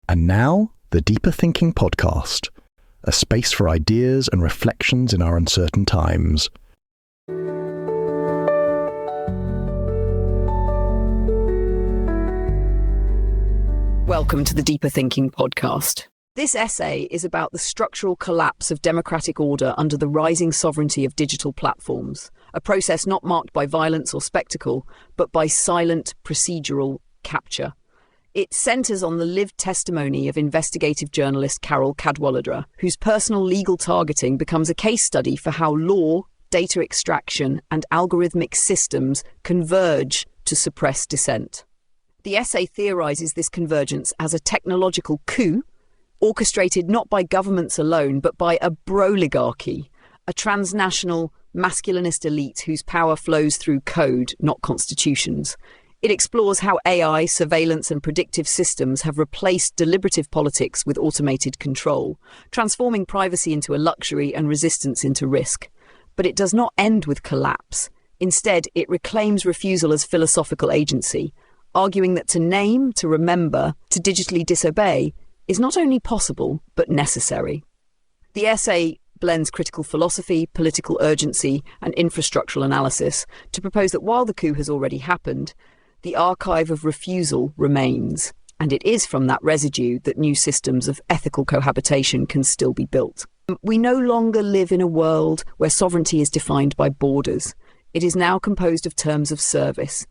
And now, the Deeper Thinking Podcast, a space for ideas and reflections in our uncertain times. Welcome to the Deeper Thinking Podcast. This essay is about the structural collapse of democratic order under the rising sovereignty of digital platforms, a process not marked by violence or spectacle, but by silent procedural capture. It centres on the lived testimony of investigative journalist Carole Cadwalladr, whose personal legal targeting becomes a case study for how law, data extraction, and algorithmic systems converge to suppress dissent. The essay theorises this convergence as a technological coup, orchestrated not by governments alone, but by a broligarchy, a transnational masculinist elite whose power flows through code, not constitutions. It explores how AI, surveillance and predictive systems have replaced deliberative politics with automated control, transforming privacy into a luxury and resistance into risk. But it does not end with collapse. Instead, it reclaims refusal as philosophical agency, arguing that to name, to remember, to digitally disobey is not only possible, but necessary. The essay blends critical philosophy, political urgency, and infrastructural analysis to propose that while the coup has already happened, the archive of refusal remains, and it is from that residue that new systems of ethical cohabitation can still be built. We no longer live in a world where sovereignty is defined by borders. It is now composed of terms of service.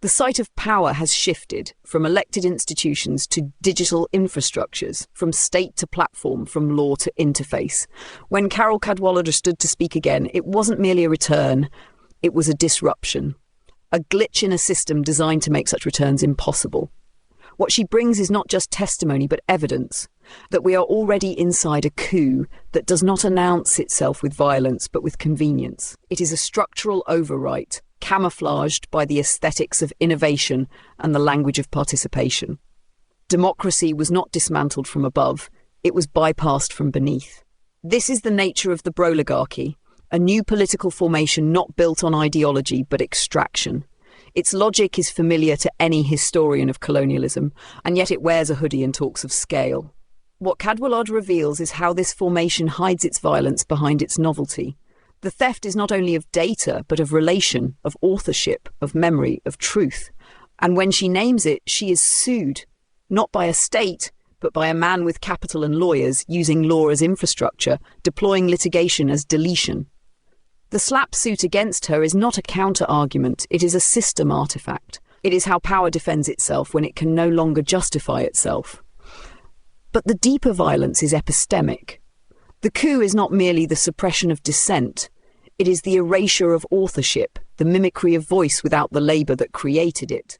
The site of power has shifted from elected institutions to digital infrastructures, from state to platform, from law to interface. When Carole Cadwalladr stood to speak again, it wasn't merely a return, it was a disruption. A glitch in a system designed to make such returns impossible. What she brings is not just testimony, but evidence that we are already inside a coup that does not announce itself with violence, but with convenience. It is a structural overwrite, camouflaged by the aesthetics of innovation and the language of participation. Democracy was not dismantled from above, it was bypassed from beneath. This is the nature of the broligarchy, a new political formation not built on ideology but extraction. Its logic is familiar to any historian of colonialism, and yet it wears a hoodie and talks of scale. What Cadwalladr reveals is how this formation hides its violence behind its novelty. The theft is not only of data, but of relation, of authorship, of memory, of truth. And when she names it, she is sued, not by a state, but by a man with capital and lawyers using law as infrastructure, deploying litigation as deletion. The slap suit against her is not a counter-argument, it is a system artifact. It is how power defends itself when it can no longer justify itself. But the deeper violence is epistemic. The coup is not merely the suppression of dissent, it is the erasure of authorship, the mimicry of voice without the labour that created it.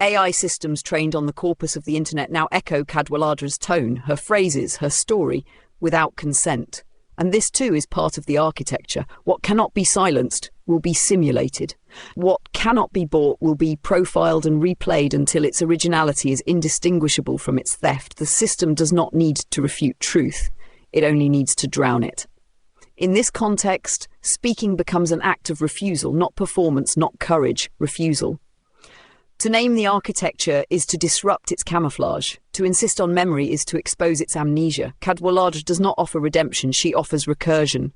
AI systems trained on the corpus of the internet now echo Cadwalladr's tone, her phrases, her story, without consent. And this too is part of the architecture. What cannot be silenced will be simulated. What cannot be bought will be profiled and replayed until its originality is indistinguishable from its theft. The system does not need to refute truth. It only needs to drown it. In this context, speaking becomes an act of refusal, not performance, not courage, refusal. To name the architecture is to disrupt its camouflage. To insist on memory is to expose its amnesia. Cadwalladr does not offer redemption, she offers recursion.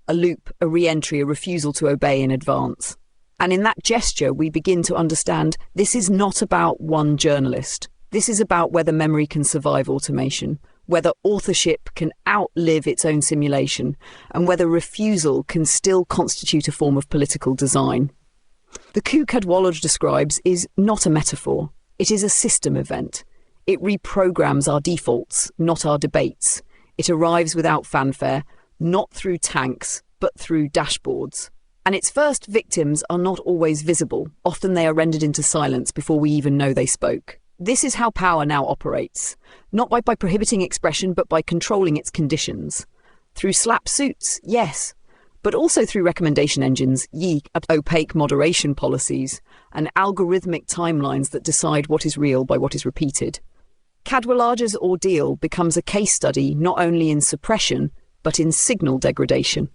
A loop, a re-entry, a refusal to obey in advance. And in that gesture, we begin to understand this is not about one journalist. This is about whether memory can survive automation, whether authorship can outlive its own simulation, and whether refusal can still constitute a form of political design. The coup Cadwalladr describes is not a metaphor. It is a system event. It reprograms our defaults, not our debates. It arrives without fanfare, not through tanks, but through dashboards. And its first victims are not always visible. Often they are rendered into silence before we even know they spoke. This is how power now operates, not by prohibiting expression, but by controlling its conditions. Through slap suits, yes, but also through recommendation engines, opaque moderation policies, and algorithmic timelines that decide what is real by what is repeated. Cadwalladr's ordeal becomes a case study not only in suppression, but in signal degradation.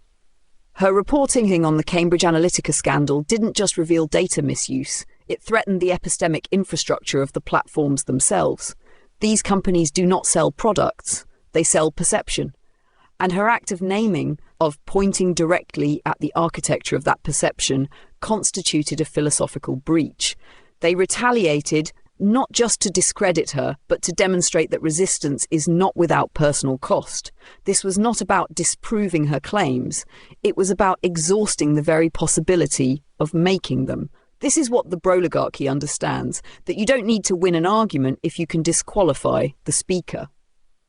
Her reporting on the Cambridge Analytica scandal didn't just reveal data misuse, it threatened the epistemic infrastructure of the platforms themselves. These companies do not sell products, they sell perception. And her act of naming, of pointing directly at the architecture of that perception, constituted a philosophical breach. They retaliated not just to discredit her, but to demonstrate that resistance is not without personal cost. This was not about disproving her claims. It was about exhausting the very possibility of making them. This is what the broligarchy understands, that you don't need to win an argument if you can disqualify the speaker.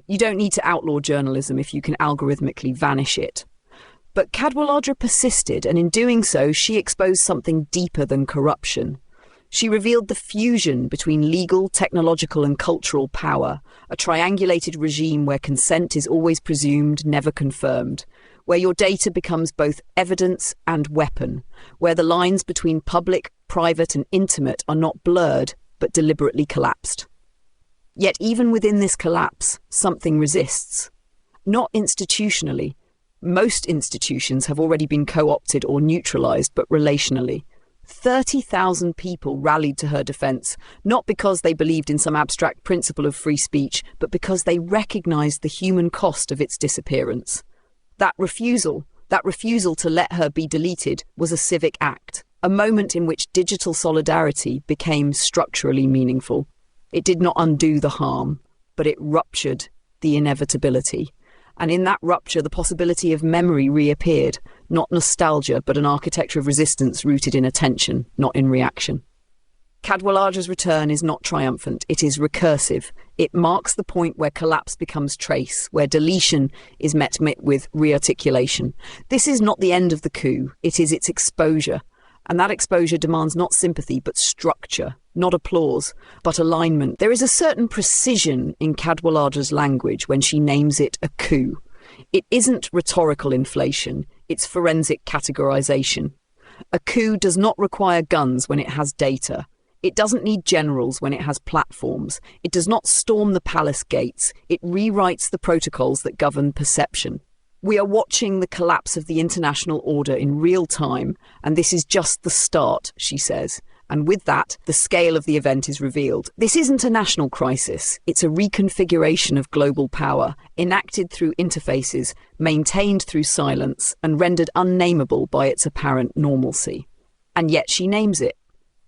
You don't need to outlaw journalism if you can algorithmically vanish it. But Cadwalladr persisted, and in doing so, she exposed something deeper than corruption. She revealed the fusion between legal, technological and cultural power, a triangulated regime where consent is always presumed, never confirmed, where your data becomes both evidence and weapon, where the lines between public, private and intimate are not blurred, but deliberately collapsed. Yet even within this collapse, something resists. Not institutionally. Most institutions have already been co-opted or neutralized, but relationally. 30,000 people rallied to her defense, not because they believed in some abstract principle of free speech, but because they recognized the human cost of its disappearance. That refusal to let her be deleted, was a civic act, a moment in which digital solidarity became structurally meaningful. It did not undo the harm, but it ruptured the inevitability. And in that rupture, the possibility of memory reappeared, not nostalgia, but an architecture of resistance rooted in attention, not in reaction. Cadwalladra's return is not triumphant, it is recursive. It marks the point where collapse becomes trace, where deletion is met with rearticulation. This is not the end of the coup, it is its exposure. And that exposure demands not sympathy, but structure, not applause, but alignment. There is a certain precision in Cadwalladra's language when she names it a coup. It isn't rhetorical inflation, it's forensic categorization. A coup does not require guns when it has data. It doesn't need generals when it has platforms. It does not storm the palace gates. It rewrites the protocols that govern perception. We are watching the collapse of the international order in real time, and this is just the start, she says. And with that, the scale of the event is revealed. This isn't a national crisis. It's a reconfiguration of global power, enacted through interfaces, maintained through silence, and rendered unnameable by its apparent normalcy. And yet she names it.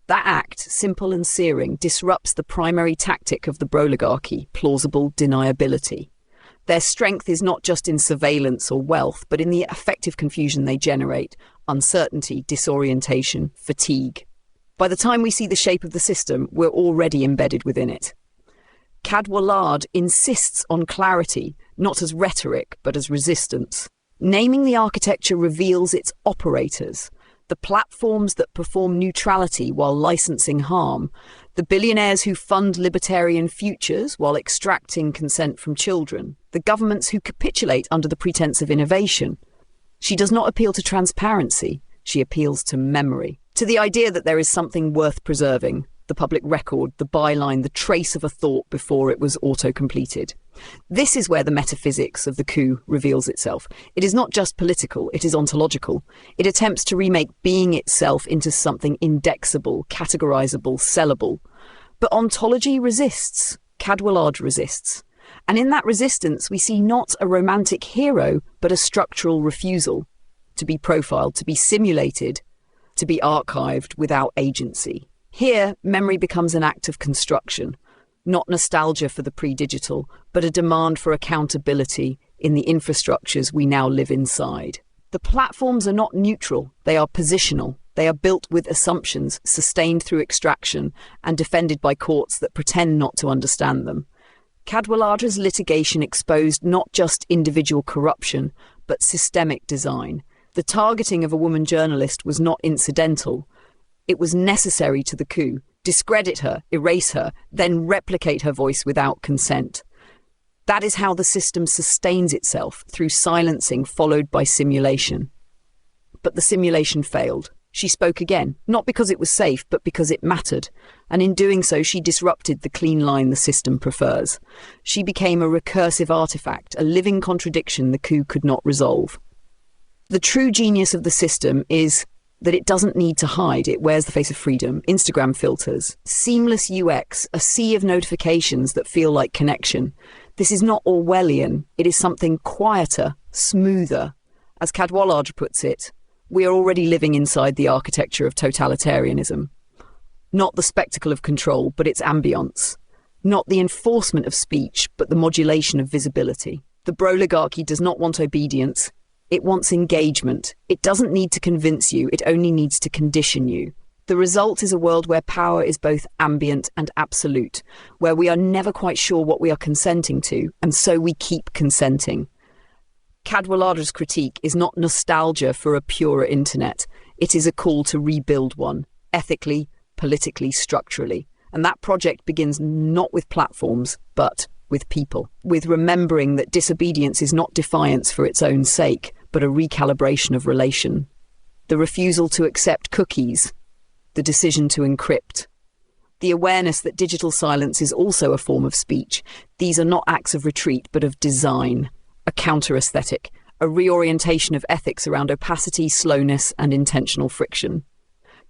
That act, simple and searing, disrupts the primary tactic of the broligarchy, plausible deniability. Their strength is not just in surveillance or wealth, but in the affective confusion they generate, uncertainty, disorientation, fatigue. By the time we see the shape of the system, we're already embedded within it. Cadwalladr insists on clarity, not as rhetoric, but as resistance. Naming the architecture reveals its operators, the platforms that perform neutrality while licensing harm, the billionaires who fund libertarian futures while extracting consent from children, the governments who capitulate under the pretense of innovation. She does not appeal to transparency, she appeals to memory, to the idea that there is something worth preserving, the public record, the byline, the trace of a thought before it was auto-completed. This is where the metaphysics of the coup reveals itself. It is not just political, it is ontological. It attempts to remake being itself into something indexable, categorizable, sellable. But ontology resists. Cadwalladr resists. And in that resistance, we see not a romantic hero, but a structural refusal. To be profiled, to be simulated, to be archived without agency. Here, memory becomes an act of construction. Not nostalgia for the pre-digital, but a demand for accountability in the infrastructures we now live inside. The platforms are not neutral, they are positional. They are built with assumptions, sustained through extraction, and defended by courts that pretend not to understand them. Cadwalladra's litigation exposed not just individual corruption, but systemic design. The targeting of a woman journalist was not incidental. It was necessary to the coup. Discredit her, erase her, then replicate her voice without consent. That is how the system sustains itself, through silencing followed by simulation. But the simulation failed. She spoke again, not because it was safe, but because it mattered. And in doing so, she disrupted the clean line the system prefers. She became a recursive artifact, a living contradiction the coup could not resolve. The true genius of the system is that it doesn't need to hide. It wears the face of freedom, Instagram filters, seamless UX, a sea of notifications that feel like connection. This is not Orwellian. It is something quieter, smoother. As Cadwalladr puts it, we are already living inside the architecture of totalitarianism. Not the spectacle of control, but its ambience. Not the enforcement of speech, but the modulation of visibility. The broligarchy does not want obedience. It wants engagement. It doesn't need to convince you. It only needs to condition you. The result is a world where power is both ambient and absolute, where we are never quite sure what we are consenting to, and so we keep consenting. Cadwalladr's critique is not nostalgia for a purer internet. It is a call to rebuild one, ethically, politically, structurally. And that project begins not with platforms, but with people, with remembering that disobedience is not defiance for its own sake, but a recalibration of relation. The refusal to accept cookies, the decision to encrypt, the awareness that digital silence is also a form of speech. These are not acts of retreat, but of design, a counter-aesthetic, a reorientation of ethics around opacity, slowness, and intentional friction.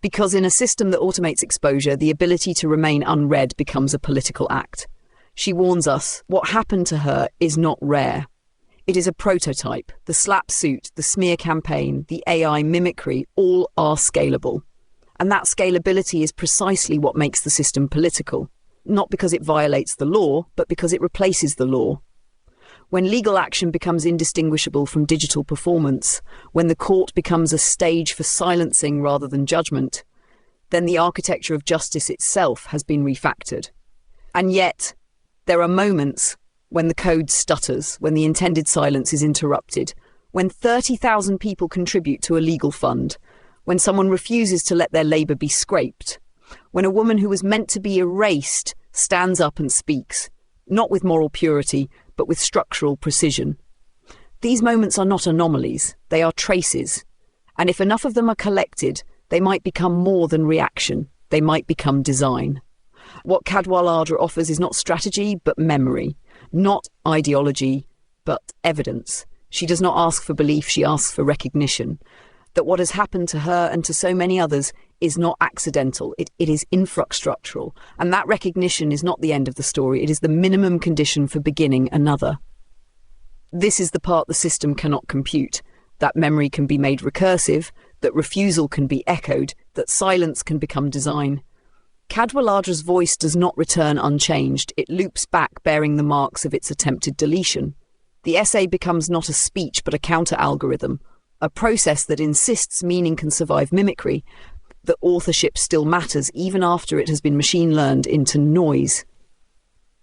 Because in a system that automates exposure, the ability to remain unread becomes a political act. She warns us, what happened to her is not rare. It is a prototype. The slap suit, the smear campaign, the AI mimicry, all are scalable. And that scalability is precisely what makes the system political. Not because it violates the law, but because it replaces the law. When legal action becomes indistinguishable from digital performance, when the court becomes a stage for silencing rather than judgment, then the architecture of justice itself has been refactored. And yet, there are moments when the code stutters, when the intended silence is interrupted, when 30,000 people contribute to a legal fund, when someone refuses to let their labour be scraped, when a woman who was meant to be erased stands up and speaks, not with moral purity, but with structural precision. These moments are not anomalies, they are traces. And if enough of them are collected, they might become more than reaction, they might become design. What Cadwalladr offers is not strategy, but memory, not ideology, but evidence. She does not ask for belief, she asks for recognition. That what has happened to her and to so many others is not accidental, it is infrastructural. And that recognition is not the end of the story, it is the minimum condition for beginning another. This is the part the system cannot compute. That memory can be made recursive, that refusal can be echoed, that silence can become design. Cadwalladra's voice does not return unchanged, it loops back bearing the marks of its attempted deletion. The essay becomes not a speech but a counter-algorithm, a process that insists meaning can survive mimicry, that authorship still matters even after it has been machine-learned into noise.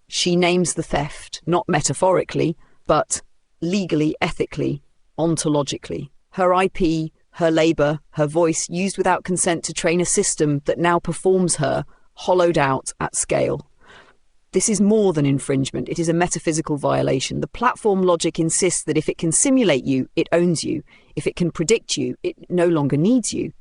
She names the theft, not metaphorically, but legally, ethically, ontologically. Her IP, her labour, her voice used without consent to train a system that now performs her, hollowed out at scale. This is more than infringement, it is a metaphysical violation. The platform logic insists that if it can simulate you, it owns you. If it can predict you, it no longer needs you.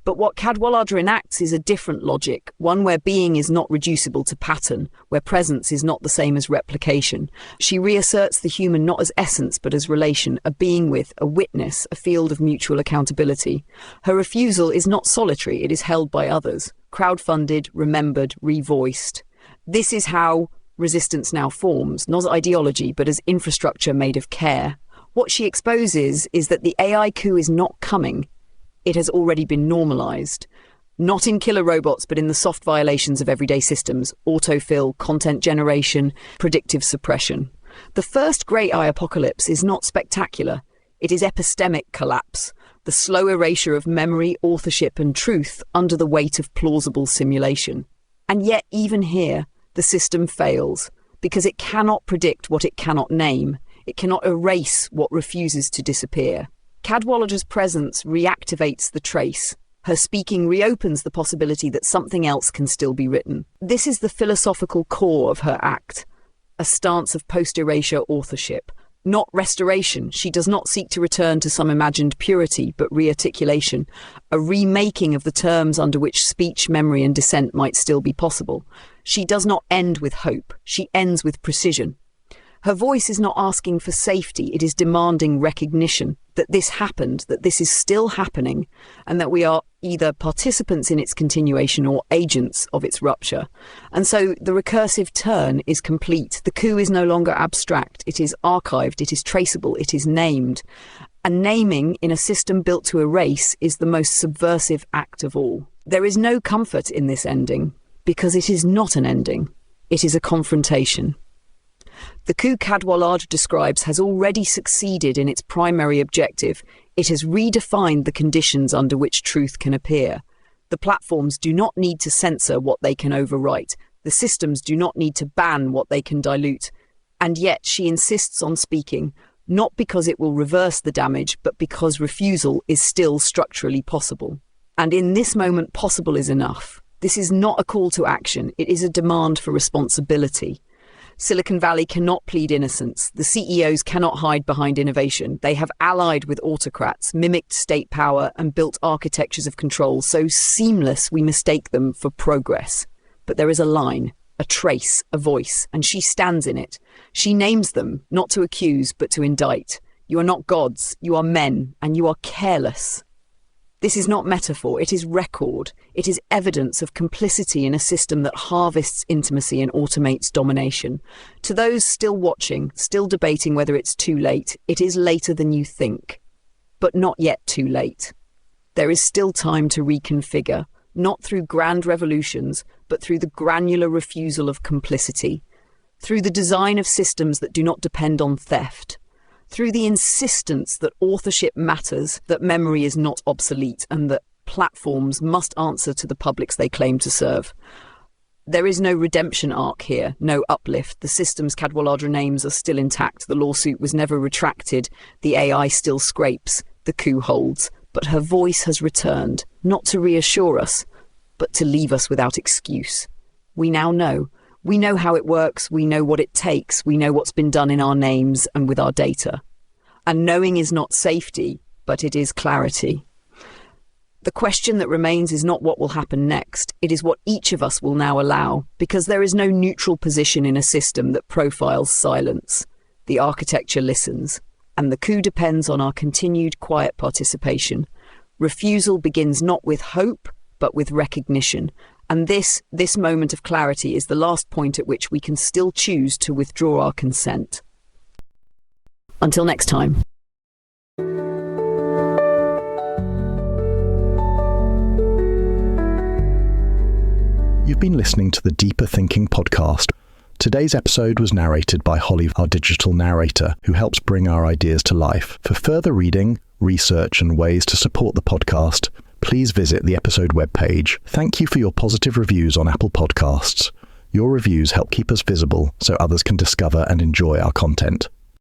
But what Cadwalladr enacts is a different logic, one where being is not reducible to pattern, where presence is not the same as replication. She reasserts the human not as essence but as relation, a being with, a witness, a field of mutual accountability. Her refusal is not solitary, it is held by others, crowdfunded, remembered, revoiced. This is how resistance now forms, not as ideology but as infrastructure made of care. What she exposes is that the AI coup is not coming. It has already been normalised. Not in killer robots, but in the soft violations of everyday systems, autofill, content generation, predictive suppression. The first great AI apocalypse is not spectacular. It is epistemic collapse, the slow erasure of memory, authorship and truth under the weight of plausible simulation. And yet, even here, the system fails, because it cannot predict what it cannot name. It cannot erase what refuses to disappear. Cadwalladra's presence reactivates the trace. Her speaking reopens the possibility that something else can still be written. This is the philosophical core of her act, a stance of post-erasure authorship. Not restoration. She does not seek to return to some imagined purity, but rearticulation, a remaking of the terms under which speech, memory and dissent might still be possible. She does not end with hope. She ends with precision. Her voice is not asking for safety, it is demanding recognition. that this happened, that this is still happening, and that we are either participants in its continuation or agents of its rupture. And so the recursive turn is complete. The coup is no longer abstract. It is archived, it is traceable, it is named. And naming in a system built to erase is the most subversive act of all. There is no comfort in this ending, because it is not an ending. It is a confrontation. The coup Cadwalladr describes has already succeeded in its primary objective. It has redefined the conditions under which truth can appear. The platforms do not need to censor what they can overwrite. The systems do not need to ban what they can dilute. And yet she insists on speaking, not because it will reverse the damage, but because refusal is still structurally possible. And in this moment, possible is enough. This is not a call to action. It is a demand for responsibility. Silicon Valley cannot plead innocence. The CEOs cannot hide behind innovation. They have allied with autocrats, mimicked state power, and built architectures of control so seamless we mistake them for progress. But there is a line, a trace, a voice, and she stands in it. She names them, not to accuse, but to indict. You are not gods, you are men, and you are careless. This is not metaphor, it is record. It is evidence of complicity in a system that harvests intimacy and automates domination. To those still watching, still debating whether it's too late, it is later than you think. But not yet too late. There is still time to reconfigure, not through grand revolutions, but through the granular refusal of complicity, through the design of systems that do not depend on theft, through the insistence that authorship matters, that memory is not obsolete, and that platforms must answer to the publics they claim to serve. There is no redemption arc here, no uplift. The systems Cadwalladr names are still intact. The lawsuit was never retracted. The AI still scrapes. The coup holds. But her voice has returned, not to reassure us, but to leave us without excuse. We now know. We know how it works, we know what it takes, we know what's been done in our names and with our data. And knowing is not safety, but it is clarity. The question that remains is not what will happen next, it is what each of us will now allow, because there is no neutral position in a system that profiles silence. The architecture listens, and the coup depends on our continued quiet participation. Refusal begins not with hope, but with recognition. And this moment of clarity is the last point at which we can still choose to withdraw our consent. Until next time. You've been listening to the Deeper Thinking podcast. Today's episode was narrated by Holly, our digital narrator, who helps bring our ideas to life. For further reading, research, and ways to support the podcast, please visit the episode webpage. Thank you for your positive reviews on Apple Podcasts. Your reviews help keep us visible so others can discover and enjoy our content.